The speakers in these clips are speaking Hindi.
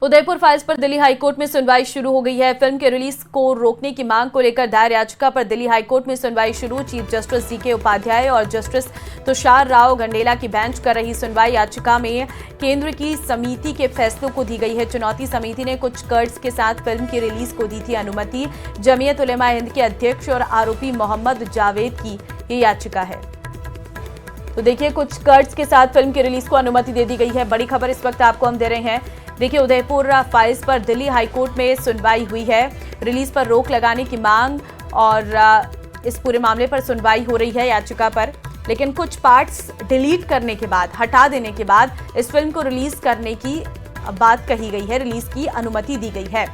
उदयपुर फाइल्स पर दिल्ली हाईकोर्ट में सुनवाई शुरू हो गई है। फिल्म के रिलीज को रोकने की मांग को लेकर दायर याचिका पर दिल्ली हाईकोर्ट में सुनवाई शुरू। चीफ जस्टिस जीके उपाध्याय और जस्टिस तुषार राव गंडेला की बेंच कर रही सुनवाई याचिका में केंद्र की समिति के फैसलों को दी गई है चुनौती। समिति ने कुछ कर्ज के साथ फिल्म की रिलीज को दी थी अनुमति। जमीयत उलेमा हिंद के अध्यक्ष और आरोपी मोहम्मद जावेद की ये याचिका है। तो देखिए, कुछ कर्ज के साथ फिल्म की रिलीज को अनुमति दे दी गई है। बड़ी खबर इस वक्त आपको हम दे रहे हैं। देखिए, उदयपुर फाइल्स पर दिल्ली हाईकोर्ट में सुनवाई हुई है। रिलीज पर रोक लगाने की मांग और इस पूरे मामले पर सुनवाई हो रही है याचिका पर। लेकिन कुछ पार्ट्स डिलीट करने के बाद, हटा देने के बाद इस फिल्म को रिलीज करने की बात कही गई है, रिलीज की अनुमति दी गई है।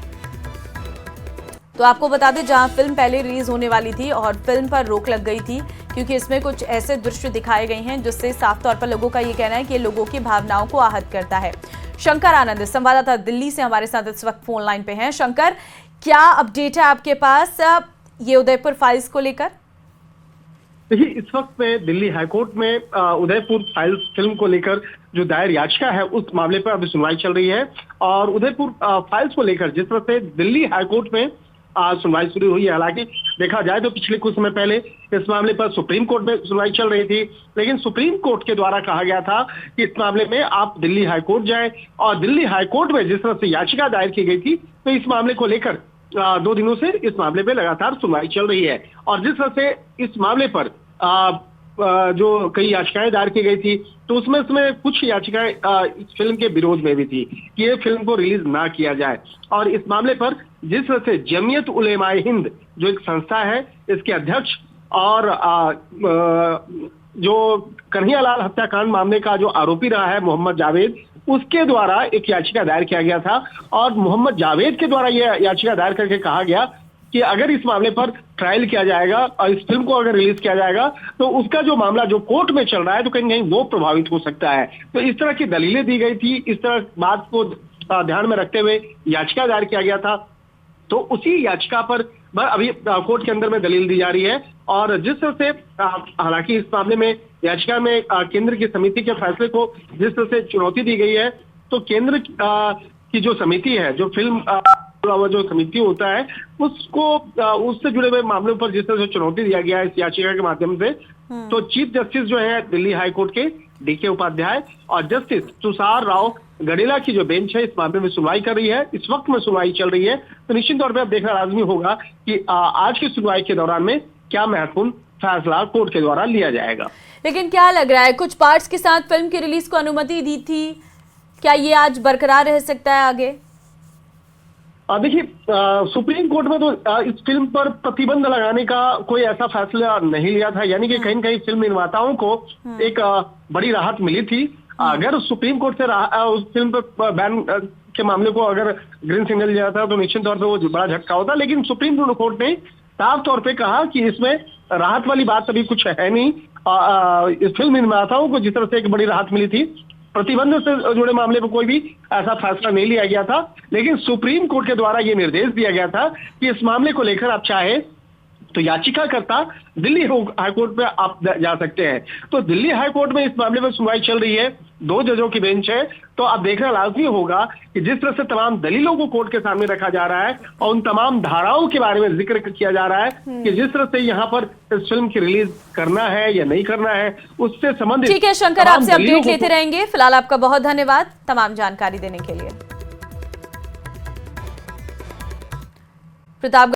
तो आपको बता दें, जहां फिल्म पहले रिलीज होने वाली थी और फिल्म पर रोक लग गई थी क्योंकि इसमें कुछ ऐसे दृश्य दिखाए गए हैं जिससे साफ तौर पर लोगों का ये कहना है कि लोगों की भावनाओं को आहत करता है। शंकर आनंद संवाददाता दिल्ली से हमारे साथ इस वक्त फोन लाइन पे हैं। शंकर, क्या अपडेट है आपके पास ये उदयपुर फाइल्स को लेकर? देखिए, इस वक्त में दिल्ली हाईकोर्ट में उदयपुर फाइल्स फिल्म को लेकर जो दायर याचिका है उस मामले पर अभी सुनवाई चल रही है। और उदयपुर फाइल्स को लेकर जिस तरह से दिल्ली हाईकोर्ट में सुनवाई शुरू हुई है, हालांकि देखा जाए तो पिछले कुछ समय पहले इस मामले पर सुप्रीम कोर्ट में सुनवाई चल रही थी, लेकिन सुप्रीम कोर्ट के द्वारा कहा गया था कि इस मामले में आप दिल्ली हाईकोर्ट जाएं। और दिल्ली हाईकोर्ट में जिस तरह से याचिका दायर की गई थी, तो इस मामले को लेकर 2 दिनों से इस मामले में लगातार सुनवाई चल रही है। और जिस तरह से इस मामले पर जो कई याचिकाएं दायर की गई थी, तो उसमें कुछ याचिकाएं इस फिल्म के विरोध में भी थी कि ये फिल्म को रिलीज ना किया जाए। और इस मामले पर जिस तरह से जमीयत उलेमा हिंद जो एक संस्था है, इसके अध्यक्ष और जो कन्हैयालाल हत्याकांड मामले का जो आरोपी रहा है मोहम्मद जावेद, उसके द्वारा एक याचिका दायर किया गया था। और मोहम्मद जावेद के द्वारा यह याचिका दायर करके कहा गया कि अगर इस मामले पर ट्रायल किया जाएगा और इस फिल्म को अगर रिलीज किया जाएगा तो उसका जो मामला जो कोर्ट में चल रहा है तो कहीं कहीं वो प्रभावित हो सकता है। तो इस तरह की दलीलें दी गई थी। इस तरह बात को ध्यान में रखते हुए याचिका दायर किया गया था। तो उसी याचिका पर अभी कोर्ट के अंदर में दलील दी जा रही है। और जिस तरह से हालांकि इस मामले में याचिका में केंद्र की समिति के फैसले को जिस तरह से चुनौती दी गई है, तो केंद्र की जो समिति है, जो फिल्म जो समिति होता है, उसको उससे जुड़े हुए मामलों पर जिस तरह से चुनौती दिया गया है इस याचिका के माध्यम से, तो चीफ जस्टिस जो है दिल्ली हाईकोर्ट के डीके उपाध्याय और जस्टिस तुषार राव गंडेला की जो बेंच है इस मामले में सुनवाई कर रही है। इस वक्त में सुनवाई चल रही है। तो निश्चित तौर पर अब देखना लाजमी होगा कि आज की सुनवाई के दौरान में क्या महत्वपूर्ण फैसला कोर्ट के द्वारा लिया जाएगा। लेकिन क्या लग रहा है, कुछ पार्ट्स के साथ फिल्म की रिलीज को अनुमति दी थी, क्या ये आज बरकरार रह सकता है आगे? देखिए, सुप्रीम कोर्ट में तो इस फिल्म पर प्रतिबंध लगाने का कोई ऐसा फैसला नहीं लिया था, यानी कि कहीं कहीं फिल्म निर्माताओं को एक बड़ी राहत मिली थी। अगर सुप्रीम कोर्ट से उस फिल्म पर बैन के मामले को अगर ग्रीन सिग्नल दिया था तो निश्चित तौर पर वो बड़ा झटका होता, लेकिन सुप्रीम कोर्ट ने साफ तौर पे कहा कि इसमें राहत वाली बात अभी कुछ है नहीं। इस फिल्म निर्माताओं को जिस तरह से एक बड़ी राहत मिली थी, प्रतिबंध से जुड़े मामले पर कोई भी ऐसा फैसला नहीं लिया गया था। लेकिन सुप्रीम कोर्ट के द्वारा यह निर्देश दिया गया था कि इस मामले को लेकर आप चाहे तो याचिकाकर्ता दिल्ली हाईकोर्ट में आप जा सकते हैं। तो दिल्ली हाईकोर्ट में इस मामले में सुनवाई चल रही है, 2 जजों की बेंच है। तो अब देखना लाजमी होगा कि जिस तरह से तमाम दलीलों को कोर्ट के सामने रखा जा रहा है और उन तमाम धाराओं के बारे में जिक्र किया जा रहा है कि जिस तरह से यहाँ पर इस फिल्म की रिलीज करना है या नहीं करना है, उससे संबंधित। ठीक है शंकर, आपसे अपडेट लेते रहेंगे। फिलहाल आपका बहुत धन्यवाद तमाम जानकारी देने के लिए। प्रताप